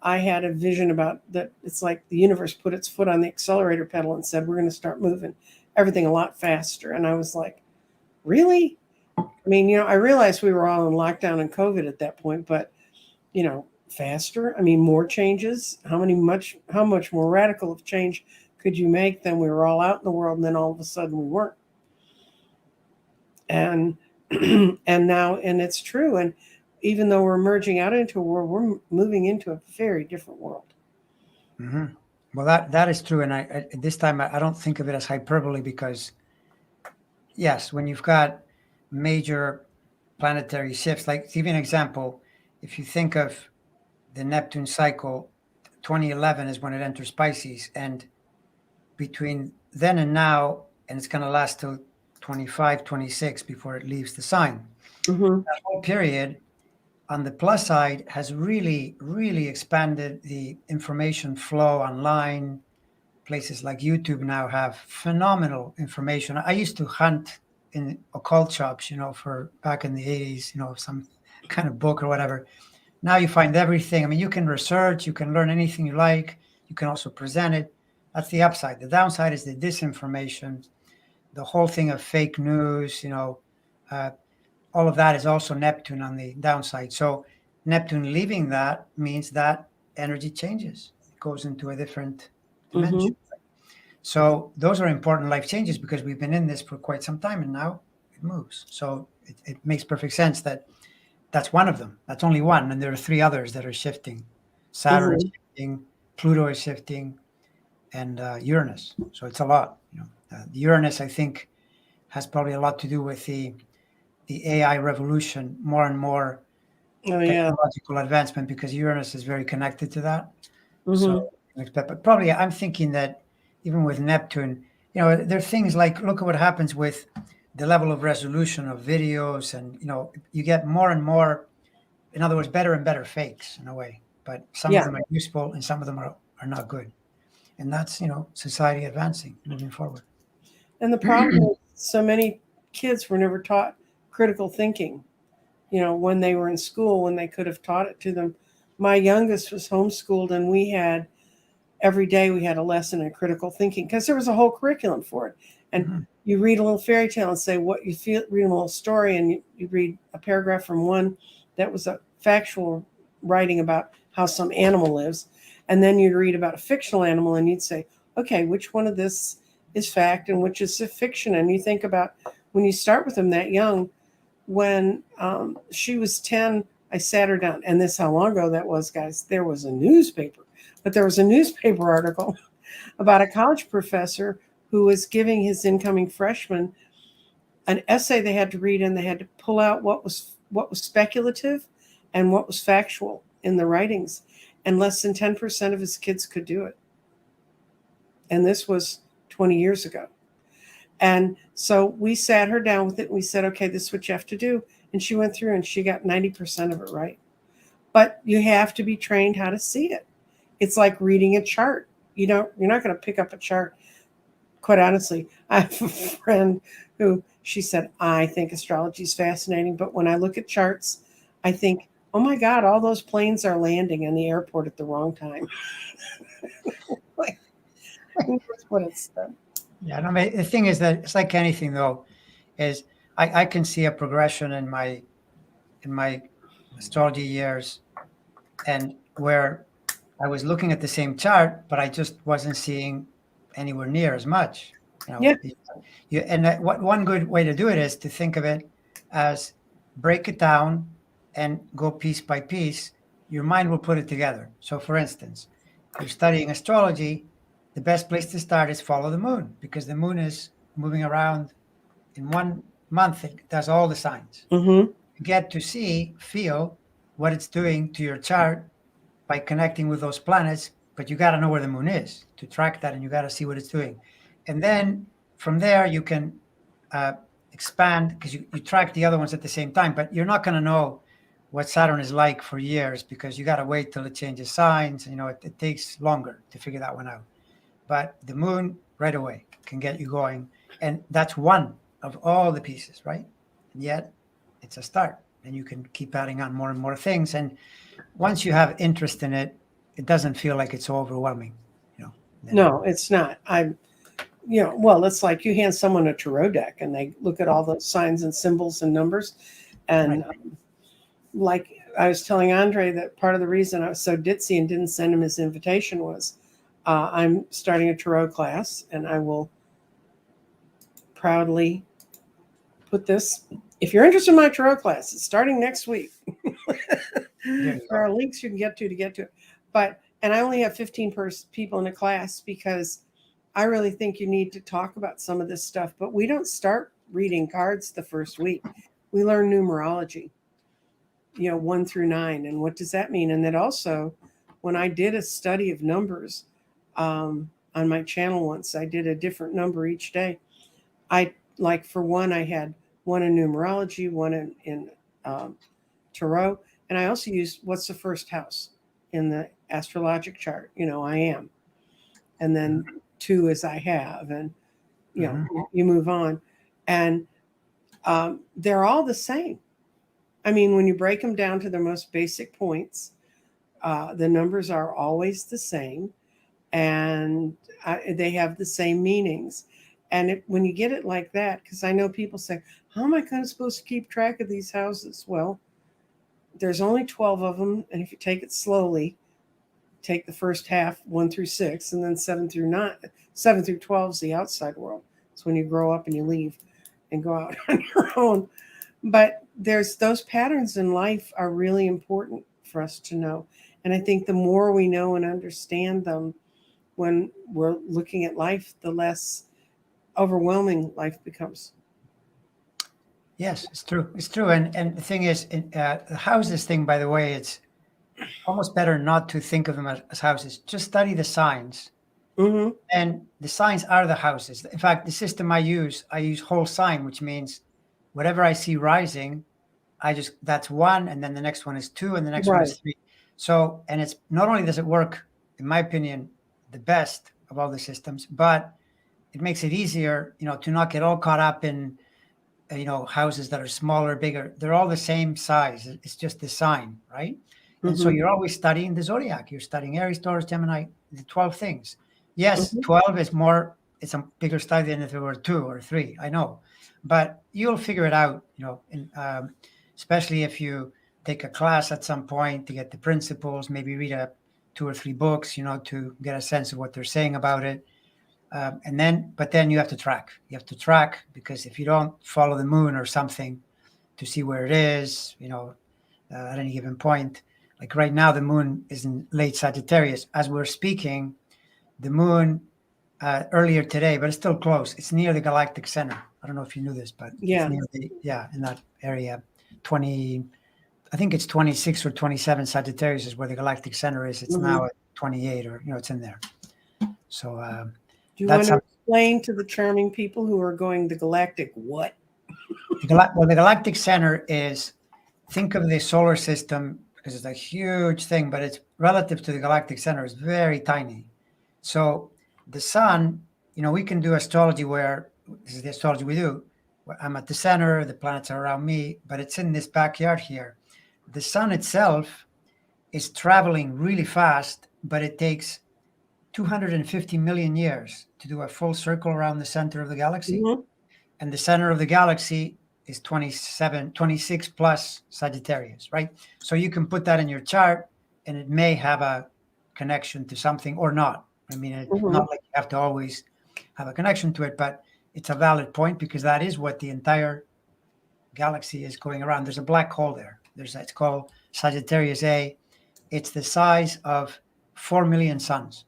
I had a vision about that. It's like the universe put its foot on the accelerator pedal and said, we're going to start moving everything a lot faster. And I was like, really? I mean, I realized we were all in lockdown and COVID at that point, but, faster. I mean, more changes. How much more radical of change could you make than we were all out in the world and then all of a sudden we weren't? And and it's true. And even though we're merging out into a world, we're moving into a very different world. Mm-hmm. Well, that is true. And at this time, I don't think of it as hyperbole because, yes, when you've got major planetary shifts, like to give you an example, if you think of the Neptune cycle, 2011 is when it enters Pisces. And between then and now, and it's going to last till 25, 26 before it leaves the sign. Mm-hmm. That whole period, on the plus side, has really, really expanded the information flow online. Places like YouTube now have phenomenal information. I used to hunt in occult shops, for back in the 80s, some kind of book or whatever. Now you find everything. I mean, you can research, you can learn anything you like. You can also present it. That's the upside. The downside is the disinformation, the whole thing of fake news, uh, all of that is also Neptune on the downside. So Neptune leaving that means that energy changes. It goes into a different Mm-hmm. dimension. So those are important life changes because we've been in this for quite some time and now it moves. So it makes perfect sense that that's one of them. That's only one. And there are three others that are shifting. Saturn is Mm-hmm. shifting, Pluto is shifting, and Uranus. So it's a lot. Uranus, I think, has probably a lot to do with the AI revolution, more and more Oh yeah. technological advancement, because Uranus is very connected to that. So, Mm-hmm. but probably I'm thinking that even with Neptune, there are things like look at what happens with the level of resolution of videos, and you get more and more, in other words, better and better fakes in a way. But some of Yeah. them are useful, and some of them are not good, and that's society advancing, moving forward. And the problem is so many kids were never taught critical thinking, when they were in school, when they could have taught it to them. My youngest was homeschooled and every day we had a lesson in critical thinking because there was a whole curriculum for it. And Mhm. you read a little fairy tale and say what you feel, read a little story, and you read a paragraph from one that was a factual writing about how some animal lives. And then you'd read about a fictional animal and you'd say, okay, which one of this is fact and which is fiction? And you think about when you start with them that young, when she was 10, I sat her down. And this, how long ago that was, guys, there was a newspaper, but there was a newspaper article about a college professor who was giving his incoming freshmen an essay they had to read, and they had to pull out what was speculative and what was factual in the writings. And less than 10% of his kids could do it. And this was 20 years ago. And so we sat her down with it and we said, okay, this is what you have to do. And she went through and she got 90% of it right. But you have to be trained how to see it. It's like reading a chart. You're not going to pick up a chart. Quite honestly, I have a friend who she said, I think astrology is fascinating, but when I look at charts, I think, oh my God, all those planes are landing in the airport at the wrong time. That's what it's done. Yeah, no, the thing is that it's like anything, though, is I can see a progression in my astrology years, and where I was looking at the same chart, but I just wasn't seeing anywhere near as much. Yeah. One good way to do it is to think of it as break it down and go piece by piece. Your mind will put it together. So, for instance, if you're studying astrology, the best place to start is follow the moon, because the moon is moving around in 1 month. It does all the signs. Mm-hmm. You get to feel what it's doing to your chart by connecting with those planets, but you got to know where the moon is to track that, and you got to see what it's doing. And then from there, you can expand, because you track the other ones at the same time, but you're not going to know what Saturn is like for years, because you got to wait till it changes signs. It takes longer to figure that one out. But the moon right away can get you going. And that's one of all the pieces, right? And yet it's a start, and you can keep adding on more and more things. And once you have interest in it, it doesn't feel like it's so overwhelming. No, it's not. Well, it's like you hand someone a tarot deck and they look at all the signs and symbols and numbers. And Right. Like I was telling Andre, that part of the reason I was so ditzy and didn't send him his invitation was I'm starting a tarot class, and I will proudly put this. If you're interested in my tarot class, it's starting next week. There are links you can get to it. And I only have 15 people in the class, because I really think you need to talk about some of this stuff. But we don't start reading cards the first week. We learn numerology, 1 through 9. And what does that mean? And that also, when I did a study of numbers on my channel once, I did a different number each day. For one, I had one in numerology, one in tarot. And I also used what's the first house in the astrologic chart. I am. And then 2 is I have. And, you move on. And they're all the same. I mean, when you break them down to their most basic points, the numbers are always the same. And they have the same meanings. And when you get it like that, because I know people say, how am I supposed to keep track of these houses? Well, there's only 12 of them. And if you take it slowly, take the first half, 1 through 6, and then 7 through 12 is the outside world. It's when you grow up and you leave and go out on your own. But there's those patterns in life are really important for us to know. And I think the more we know and understand them when we're looking at life, the less overwhelming life becomes. Yes, it's true. It's true. And the thing is, the houses thing, by the way, it's almost better not to think of them as houses. Just study the signs. Mm-hmm. And the signs are the houses. In fact, the system I use whole sign, which means whatever I see rising, that's 1, and then the next one is 2, and the next one is 3. So, and it's not only does it work, in my opinion, the best of all the systems, but it makes it easier, to not get all caught up in, houses that are smaller, bigger. They're all the same size. It's just the sign, right? And so you're always studying the zodiac. You're studying Aries, Taurus, Gemini, the 12 things. Yes, 12 is more, it's a bigger study than if it were 2 or 3, I know. But you'll figure it out, especially if you take a class at some point to get the principles, maybe read 2 or 3 books, to get a sense of what they're saying about it. But then you have to track. You have to track, because if you don't follow the moon or something to see where it is, at any given point, like right now, the moon is in late Sagittarius. As we're speaking, the moon earlier today, but it's still close. It's near the galactic center. I don't know if you knew this, but it's near in that area. I think it's 26 or 27 Sagittarius is where the galactic center is. It's now at 28, or it's in there. So Do you want That's to how explain to the charming people who are going the galactic what? the galactic center is, think of the solar system, because it's a huge thing, but it's relative to the galactic center is very tiny. So the sun, we can do astrology where this is the astrology we do. Where I'm at the center, the planets are around me, but it's in this backyard here. The sun itself is traveling really fast, but it takes 250 million years to do a full circle around the center of the galaxy. Mhm. And the center of the galaxy is 26 plus Sagittarius, right? So you can put that in your chart and it may have a connection to something or not. I mean, it's Mhm. not like you have to always have a connection to it, but it's a valid point because that is what the entire galaxy is going around. There's a black hole there. It's called Sagittarius A. It's the size of 4 million suns.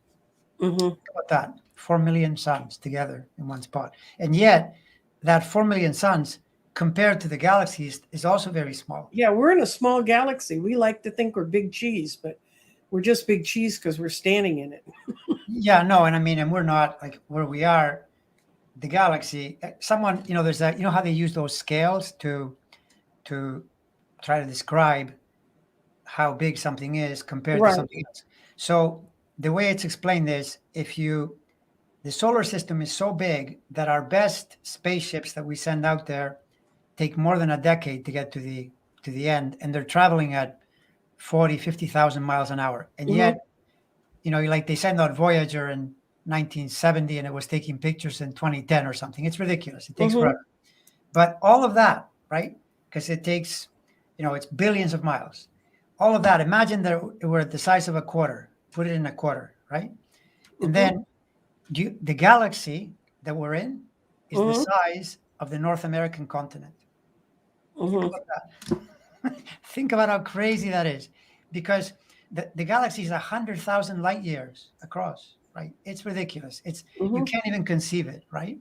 Mhm. About that, 4 million suns together in one spot. And yet, that 4 million suns compared to the galaxies is also very small. Yeah, we're in a small galaxy. We like to think we're big cheese, but we're just big cheese because we're standing in it. Yeah, no, and I mean, and we're not like where we are, the galaxy. Someone, there's that, how they use those scales to try to describe how big something is compared to Right. something else. So the way it's explained is the solar system is so big that our best spaceships that we send out there take more than a decade to get to the end, and they're traveling at 40, 50,000 miles an hour. And Mhm. yet, like they sent out Voyager in 1970 and it was taking pictures in 2010 or something. It's ridiculous. It takes Mhm. forever. But all of that, right? Because it takes, it's billions of miles. All of that. Imagine that it were the size of a quarter. Put it in a quarter, right? And Mhm. then the galaxy that we're in is the Mhm. size of the North American continent. Think Mhm. about that. Think about how crazy that is, because the galaxy is 100,000 light years across, right? It's ridiculous. You Mhm. can't even conceive it, right?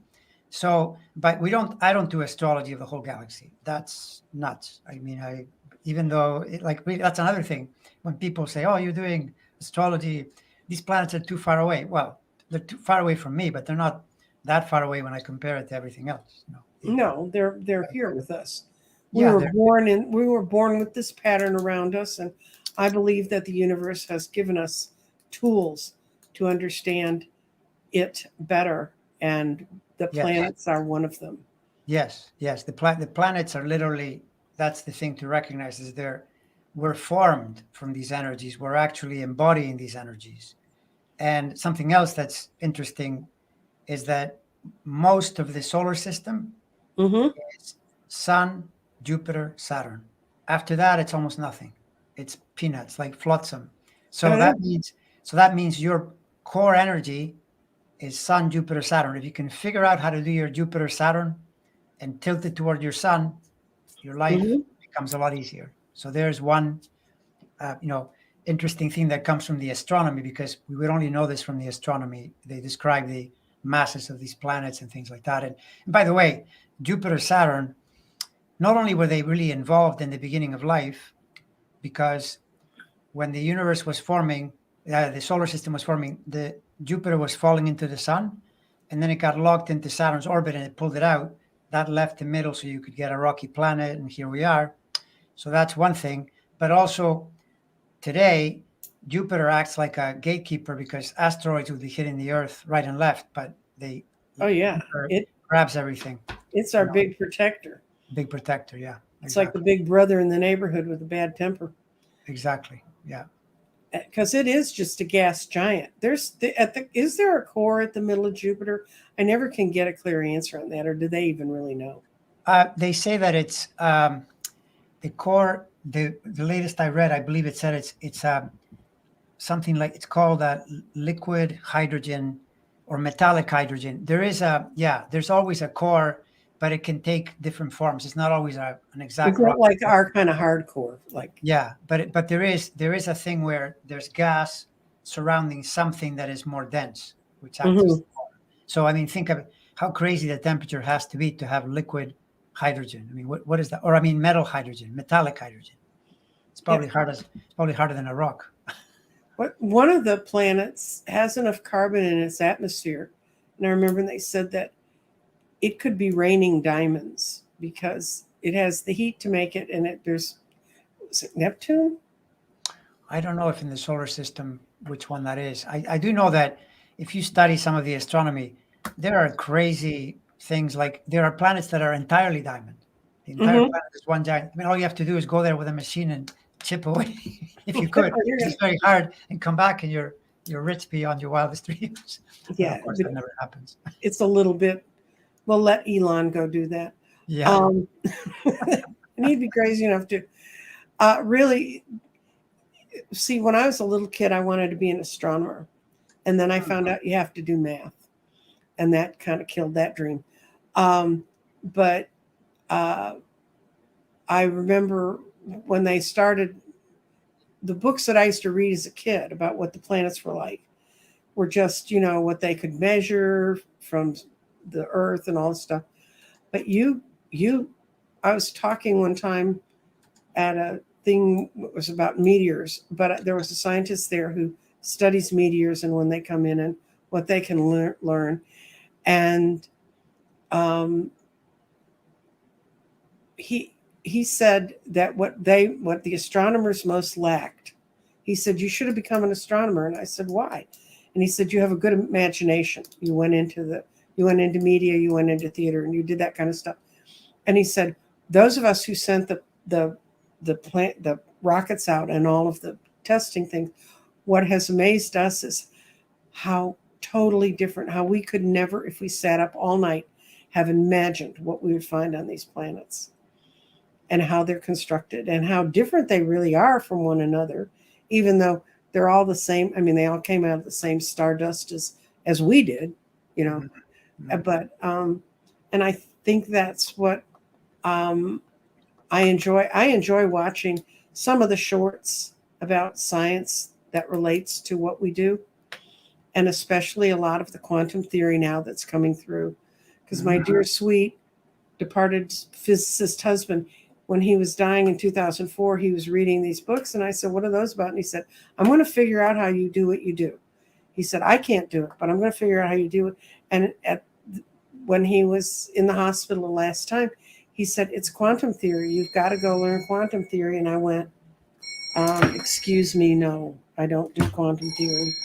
So, but I don't do astrology of the whole galaxy. That's nuts. I mean, even though that's another thing. When people say, "Oh, you're doing astrology, these planets are too far away." Well, they're too far away from me, but they're not that far away when I compare it to everything else. No, they're here with us. Yeah, they're We were born with this pattern around us, and I believe that the universe has given us tools to understand it better, and the yes. planets are one of them. Yes, yes. The planets are literally, that's the thing to recognize, is we're formed from these energies. We're actually embodying these energies. And something else that's interesting is that most of the solar system Mm-hmm. is Sun, Jupiter, Saturn. After that, it's almost nothing. It's peanuts, like flotsam. So I know. that means your core energy is Sun, Jupiter, Saturn. If you can figure out how to do your Jupiter, Saturn, and tilt it toward your sun, your life Mm-hmm. becomes a lot easier. So there's one, interesting thing that comes from the astronomy, because we would only know this from the astronomy. They describe the masses of these planets and things like that. And by the way, Jupiter, Saturn, not only were they really involved in the beginning of life, because when the universe was forming, the solar system was forming, the Jupiter was falling into the sun, and then it got locked into Saturn's orbit and it pulled it out. That left the middle so you could get a rocky planet, and here we are. So that's one thing. But also today, Jupiter acts like a gatekeeper because asteroids would be hitting the Earth right and left, but Oh yeah, Jupiter it grabs everything. it's our big protector. Big protector. Yeah, It's like the exactly. big brother in the neighborhood with a bad temper, Exactly. Yeah. because it is just a gas giant. Is there a core at the middle of Jupiter? I never can get a clear answer on that, or do they even really know? They say that it's the core. The latest I read, I believe it said it's something like, it's called liquid hydrogen or metallic hydrogen. There's always a core, but it can take different forms. It's not always an Is exact that rock. like our kind of hardcore? Like, Yeah, but there is a thing where there's gas surrounding something that is more dense, which acts as hmm the core. So I mean, think of how crazy the temperature has to be to have liquid hydrogen. I mean, what is that? Or I mean, metal hydrogen, metallic hydrogen. It's yeah. probably harder than a rock. What one of the planets has enough carbon in its atmosphere And I remember they said that it could be raining diamonds because it has the heat to make it, and there's, is it Neptune? I don't know if in the solar system which one that is. I do know that if you study some of the astronomy, there are crazy things like there are planets that are entirely diamond. The entire Mm-hmm. planet is one giant. I mean, all you have to do is go there with a machine and chip away, if you could. It's very hard, and come back and you're rich beyond your wildest dreams. But Yeah, of course, but that never happens. it's a little bit. We'll let Elon go do that. Yeah. And he'd be crazy enough to really see. When I was a little kid, I wanted to be an astronomer, and then I found out you have to do math, and that kind of killed that dream. But I remember when they started the books that I used to read as a kid about what the planets were like were just, what they could measure from the earth and all this stuff. But I was talking one time at a thing that was about meteors, but there was a scientist there who studies meteors and when they come in and what they can learn. And he said that what the astronomers most lacked, he said, you should have become an astronomer. And I said, why? And he said, you have a good imagination. You went into media, you went into theater, and you did that kind of stuff. And he said, those of us who sent the rockets out and all of the testing things, what has amazed us is how totally different, how we could never, if we sat up all night, have imagined what we would find on these planets and how they're constructed and how different they really are from one another, even though they're all the same. I mean, they all came out of the same stardust as we did, Mm-hmm. But and I think that's what I enjoy. I enjoy watching some of the shorts about science that relates to what we do, and especially a lot of the quantum theory now that's coming through. Because my dear sweet departed physicist husband, when he was dying in 2004, he was reading these books, and I said, what are those about? And he said, I'm going to figure out how you do what you do. He said, I can't do it, but I'm going to figure out how you do it. And when he was in the hospital the last time, he said, it's quantum theory. You've got to go learn quantum theory. And I went, excuse me, no, I don't do quantum theory.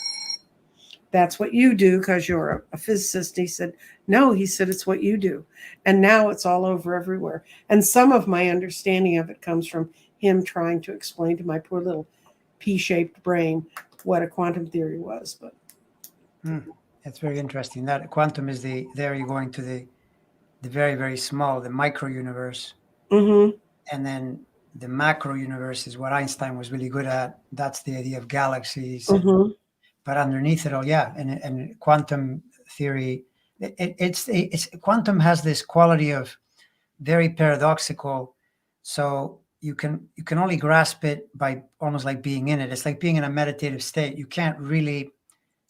That's what you do because you're a physicist. He said, no, he said, it's what you do. And now it's all over everywhere. And some of my understanding of it comes from him trying to explain to my poor little P-shaped brain what a quantum theory was. But That's very interesting. That quantum is there you're going to the very, very small, the micro universe. Mm-hmm. And then the macro universe is what Einstein was really good at. That's the idea of galaxies. Mm-hmm. But underneath it all, yeah. And quantum theory, it's quantum has this quality of very paradoxical. So you can only grasp it by almost like being in it. It's like being in a meditative state. You can't really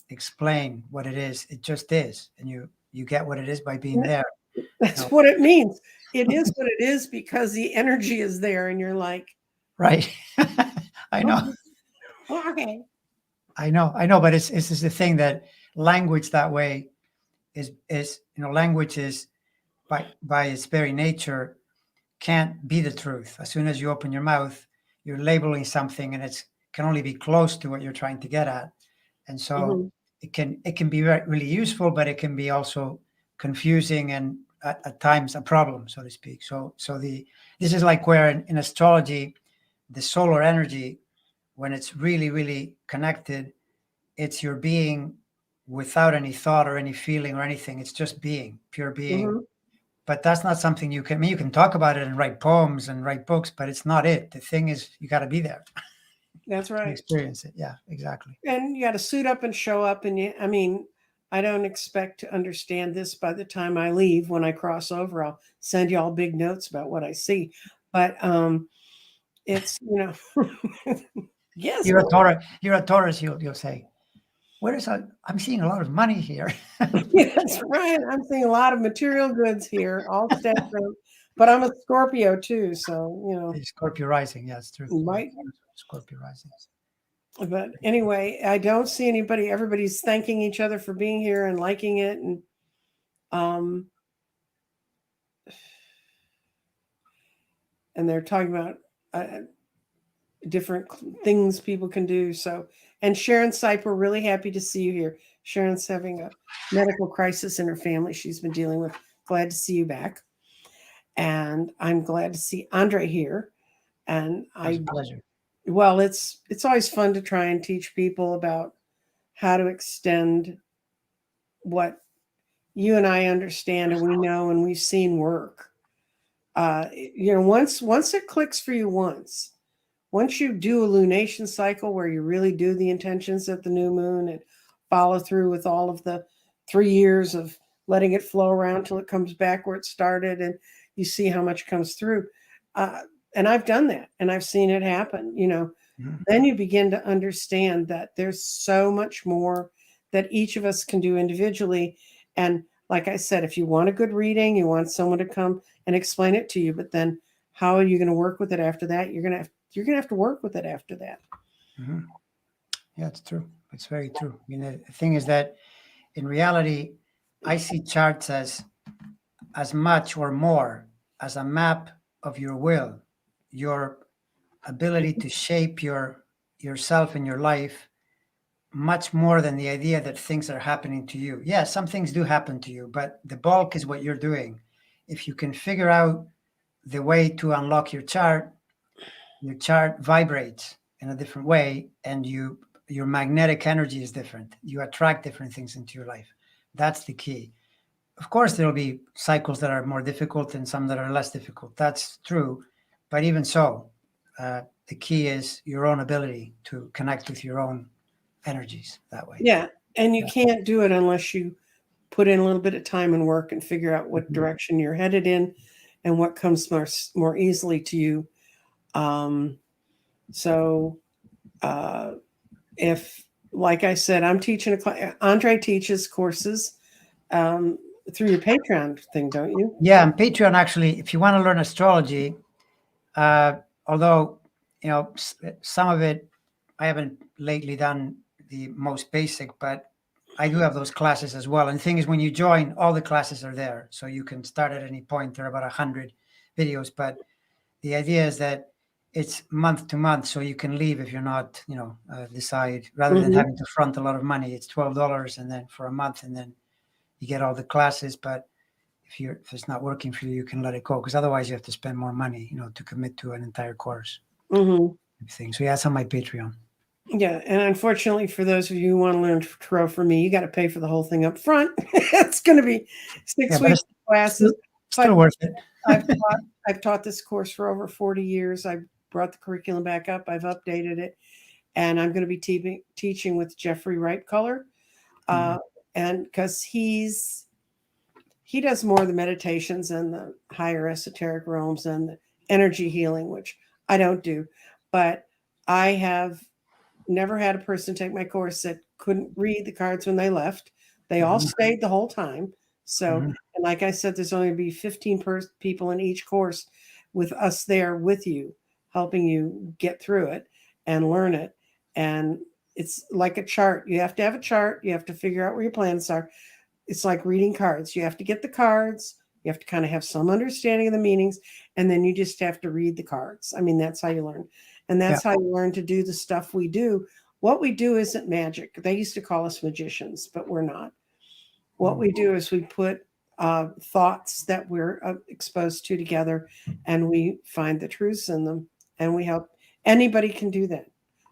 explain what it is. It just is. And you get what it is by being there. That's what it means. It is what it is because the energy is there, and you're like, right. I know. oh, okay. I know, but it's just the thing that language that way is language is by its very nature can't be the truth. As soon as you open your mouth, you're labeling something, and it's can only be close to what you're trying to get at, and so it can be really useful, but it can be also confusing and at times a problem, so to speak. So this is like where in astrology, the solar energy, when it's really, really connected, it's your being without any thought or any feeling or anything. It's just being, pure being. Mm-hmm. But that's not something you can talk about it and write poems and write books, but it's not it. The thing is, you got to be there. That's right. Experience it. Yeah, exactly. And you got to suit up and show up. And I don't expect to understand this by the time I leave. When I cross over, I'll send you all big notes about what I see. But it's, yes. You're a Taurus. You're a Taurus. You'll say, I'm seeing a lot of money here. That's right. I'm seeing a lot of material goods here, all stemmed from, but I'm a Scorpio too. So, Scorpio rising. Yeah, it's true. Right. Scorpio rising. But anyway, I don't see anybody. Everybody's thanking each other for being here and liking it. And Um, and they're talking about different things people can do. So, and Sharon Sipe, we're really happy to see you here. Sharon's having a medical crisis in her family she's been dealing with. Glad to see you back. And I'm glad to see Andre here. And It's a pleasure. well, it's always fun to try and teach people about how to extend what you and I understand and we know and we've seen work. Once it clicks for you once you do a lunation cycle where you really do the intentions at the new moon and follow through with all of the 3 years of letting it flow around till it comes back where it started and you see how much comes through. And I've done that and I've seen it happen, then you begin to understand that there's so much more that each of us can do individually. And like I said, if you want a good reading, you want someone to come and explain it to you, but then how are you going to work with it after that? You're going to have to work with it after that. Mm-hmm. Yeah, it's true. It's very true. I mean, the thing is that in reality, I see charts as much or more as a map of your will, your ability to shape yourself and your life, much more than the idea that things are happening to you. Yeah, some things do happen to you, but the bulk is what you're doing. If you can figure out the way to unlock your chart vibrates in a different way, and your magnetic energy is different. You attract different things into your life. That's the key. Of course, there'll be cycles that are more difficult and some that are less difficult. That's true. But even so, the key is your own ability to connect with your own energies that way. Yeah. And you can't do it unless you put in a little bit of time and work and figure out what Mm-hmm. direction you're headed in and what comes more easily to you. So if, like I said, I'm teaching a class, Andre teaches courses through your Patreon thing, don't you? Yeah, and Patreon, actually, if you want to learn astrology, although, some of it I haven't lately done the most basic, but I do have those classes as well. And the thing is, when you join, all the classes are there. So you can start at any point. There are about 100 videos. But the idea is that it's month to month. So you can leave if you're not, decide, rather than having to front a lot of money. It's $12 and then for a month, and then you get all the classes. But if it's not working for you, you can let it go, because otherwise you have to spend more money, to commit to an entire course. Thing. So yeah, that's on my Patreon. Yeah, and unfortunately, for those of you who want to learn tarot from me, you got to pay for the whole thing up front. It's going to be 6 weeks of classes. Still worth it. I've taught this course for over 40 years. I brought the curriculum back up. I've updated it, and I'm going to be teaching with Jeffrey Wright Color, and because he does more of the meditations and the higher esoteric realms and the energy healing, which I don't do, but I have never had a person take my course that couldn't read the cards when they left. They all stayed the whole time. So, and like I said, there's only going to be 15 people in each course with us there with you, helping you get through it and learn it. And it's like a chart. You have to have a chart. You have to figure out where your planets are. It's like reading cards. You have to get the cards. You have to kind of have some understanding of the meanings. And then you just have to read the cards. I mean, that's how you learn. And that's how you learn to do the stuff we do. What we do isn't magic. They used to call us magicians, but we're not. What we do is we put thoughts that we're exposed to together, and we find the truths in them, and we help. Anybody can do that.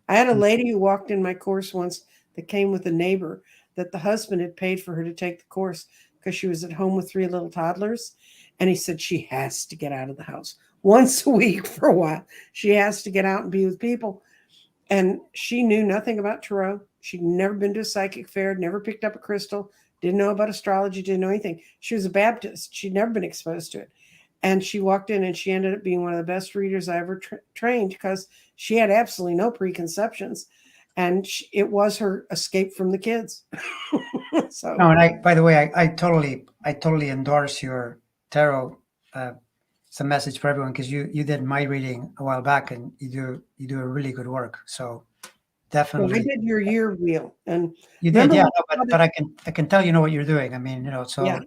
I had a lady who walked in my course once that came with a neighbor that the husband had paid for her to take the course because she was at home with 3 little toddlers. And he said she has to get out of the house once a week for a while. She has to get out and be with people. And she knew nothing about tarot. She'd never been to a psychic fair, never picked up a crystal, didn't know about astrology, didn't know anything. She was a Baptist. She'd never been exposed to it. And she walked in and she ended up being one of the best readers I ever trained because she had absolutely no preconceptions. And it was her escape from the kids. So. No, and by the way, I totally endorse your tarot. It's a message for everyone, because you did my reading a while back, and you do a really good work. So Well, I definitely. did your year wheel, and You did, remember yeah. when No, but I can tell you know what you're doing. I mean, yeah. so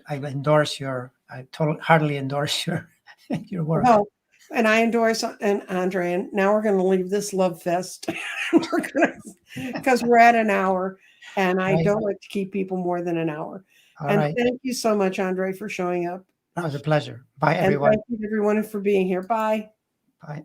I endorse I totally heartily endorse your your work. Well, and I endorse and Andre, and now we're going to leave this love fest. We're going to because we're at an hour, and I Right. don't like to keep people more than an hour. All And right. thank you so much, Andre, for showing up, That was a pleasure. Bye, and everyone. thank you everyone for being here. Bye. Bye.